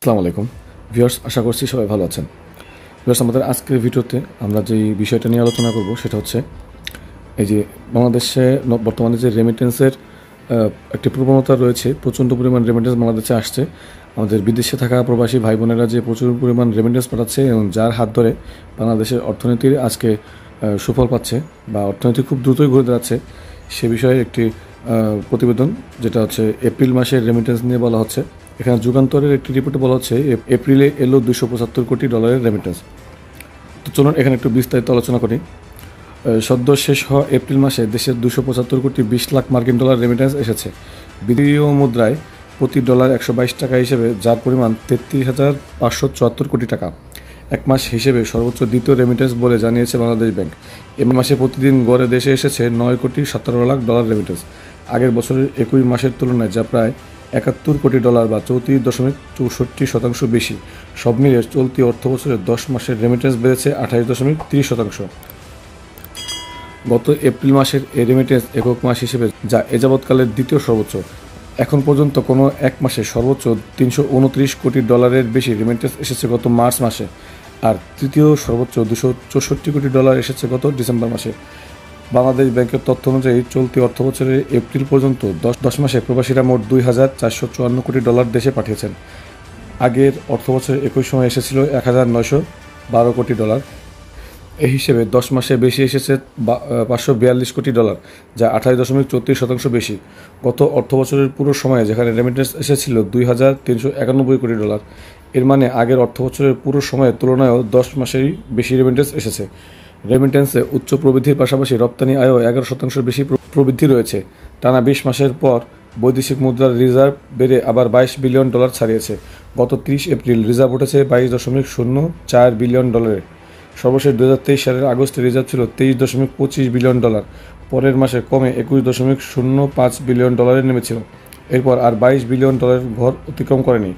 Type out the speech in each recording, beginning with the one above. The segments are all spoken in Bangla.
আসসালামু আলাইকুম ভিউয়ার্স, আশা করছি সবাই ভালো আছেন। ভিউয়ার্স, আমাদের আজকের ভিডিওতে আমরা যে বিষয়টা নিয়ে আলোচনা করব সেটা হচ্ছে এই যে বাংলাদেশে বর্তমানে যে রেমিটেন্সের একটি প্রবণতা রয়েছে। প্রচণ্ড পরিমাণ রেমিটেন্স বাংলাদেশে আসছে। আমাদের বিদেশে থাকা প্রবাসী ভাই বোনেরা যে প্রচুর পরিমাণ রেমিটেন্স পাঠাচ্ছে এবং যার হাত ধরে বাংলাদেশের অর্থনীতির আজকে সুফল পাচ্ছে বা অর্থনীতি খুব দ্রুতই ঘুরে দাঁড়াচ্ছে, সে বিষয়ে একটি প্রতিবেদন যেটা হচ্ছে এপ্রিল মাসের রেমিটেন্স নিয়ে বলা হচ্ছে। এখানে যুগান্তরের একটি রিপোর্টে বলা হচ্ছে এপ্রিলে এলো $275 কোটি রেমিটেন্স। তো চলুন এখানে একটু বিস্তারিত আলোচনা করি। সদ্য শেষ হওয়া এপ্রিল মাসে দেশের 275 কোটি 20 লাখ মার্কিন ডলার রেমিটেন্স এসেছে। বিদেশীয় মুদ্রায় প্রতি ডলার 122 টাকা হিসেবে, যার পরিমাণ 33,574 কোটি টাকা। এক মাস হিসেবে সর্বোচ্চ দ্বিতীয় রেমিটেন্স বলে জানিয়েছে বাংলাদেশ ব্যাংক। এ মাসে প্রতিদিন গড়ে দেশে এসেছে 9 কোটি 17 লাখ ডলার রেমিটেন্স। আগের বছরের একই মাসের তুলনায় যা প্রায় 71 কোটি ডলার বা 34.64% বেশি। সব মিলিয়ে চলতি অর্থ বছরের 10 মাসের রেমিটেন্স বেড়েছে 28.30%। গত এপ্রিল মাসের এই রেমিটেন্স একক মাস হিসেবে, যা এ যাবৎকালের দ্বিতীয় সর্বোচ্চ। এখন পর্যন্ত কোনো এক মাসে সর্বোচ্চ 329 কোটি ডলারের বেশি রেমিটেন্স এসেছে গত মার্চ মাসে, আর তৃতীয় সর্বোচ্চ 264 কোটি ডলার এসেছে গত ডিসেম্বর মাসে। বাংলাদেশ ব্যাংকের তথ্য অনুযায়ী চলতি অর্থ বছরের এপ্রিল পর্যন্ত 10 মাসে প্রবাসীরা মোট 2,454 কোটি ডলার দেশে পাঠিয়েছেন। আগের অর্থ বছরের একই সময় এসেছিল 1,912 কোটি ডলার। এই হিসেবে 10 মাসে বেশি এসেছে 542 কোটি ডলার, যা 28.34% বেশি। গত অর্থ বছরের পুরো সময়ে যেখানে রেমিটেন্স এসেছিল 2,391 কোটি ডলার, এর মানে আগের অর্থ বছরের পুরো সময়ের তুলনায়ও 10 মাসেই বেশি রেমিটেন্স এসেছে। রেমিটেন্সে উচ্চ প্রবৃদ্ধির পাশাপাশি রপ্তানি আয়ও 11% বেশি প্রবৃদ্ধি রয়েছে। টানা 20 মাসের পর বৈদেশিক মুদ্রার রিজার্ভ বেড়ে আবার 22 বিলিয়ন ডলার ছাড়িয়েছে। গত 30 এপ্রিল রিজার্ভ উঠেছে 22.04 বিলিয়ন ডলারে। সর্বশেষ 2023 সালের আগস্টে রিজার্ভ ছিল 23.25 বিলিয়ন ডলার। পরের মাসে কমে 21.05 বিলিয়ন ডলারে নেমেছিল। এরপর আর 22 বিলিয়ন ডলারের ঘর অতিক্রম করেনি।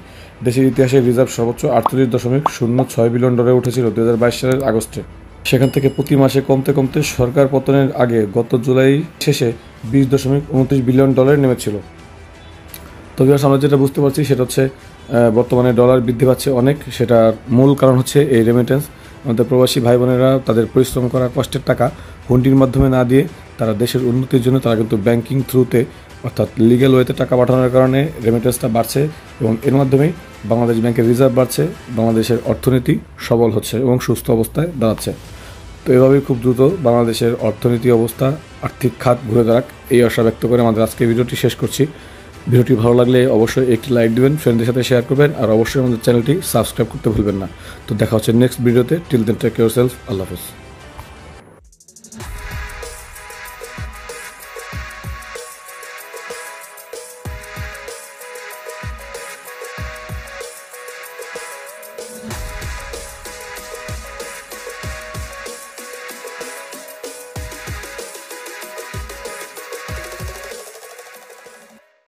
দেশের ইতিহাসে রিজার্ভ সর্বোচ্চ 38.06 বিলিয়ন ডলারে উঠেছিল 2022 সালের আগস্টে। সেখান থেকে প্রতি মাসে কমতে কমতে সরকার পতনের আগে গত জুলাই শেষে 20.29 বিলিয়ন ডলারে নেমেছিল। তবে আমরা যেটা বুঝতে পারছি সেটা হচ্ছে বর্তমানে ডলার বৃদ্ধি পাচ্ছে অনেক। সেটার মূল কারণ হচ্ছে এই রেমিটেন্স। আমাদের প্রবাসী ভাই বোনেরা তাদের পরিশ্রম করা কষ্টের টাকা হুন্ডির মাধ্যমে না দিয়ে তারা দেশের উন্নতির জন্য তারা কিন্তু ব্যাংকিং থ্রুতে অর্থাৎ লিগ্যাল ওয়েতে টাকা পাঠানোর কারণে রেমিটেন্সটা বাড়ছে এবং এর মাধ্যমেই বাংলাদেশ ব্যাংকের রিজার্ভ বাড়ছে, বাংলাদেশের অর্থনীতি সবল হচ্ছে এবং সুস্থ অবস্থায় দাঁড়াচ্ছে। তো এভাবেই খুব দ্রুত বাংলাদেশের অর্থনীতি অবস্থা, আর্থিক খাত ঘুরে দাঁড়াক, এই আশা ব্যক্ত করে আমাদের আজকে ভিডিওটি শেষ করছি। ভিডিওটি ভালো লাগলে অবশ্যই একটি লাইক দেবেন, ফ্রেন্ডদের সাথে শেয়ার করবেন, আর অবশ্যই আমাদের চ্যানেলটি সাবস্ক্রাইব করতে ভুলবেন না। তো দেখা হচ্ছে নেক্সট ভিডিওতে। Till then take care self. আল্লাহ হাফেজ।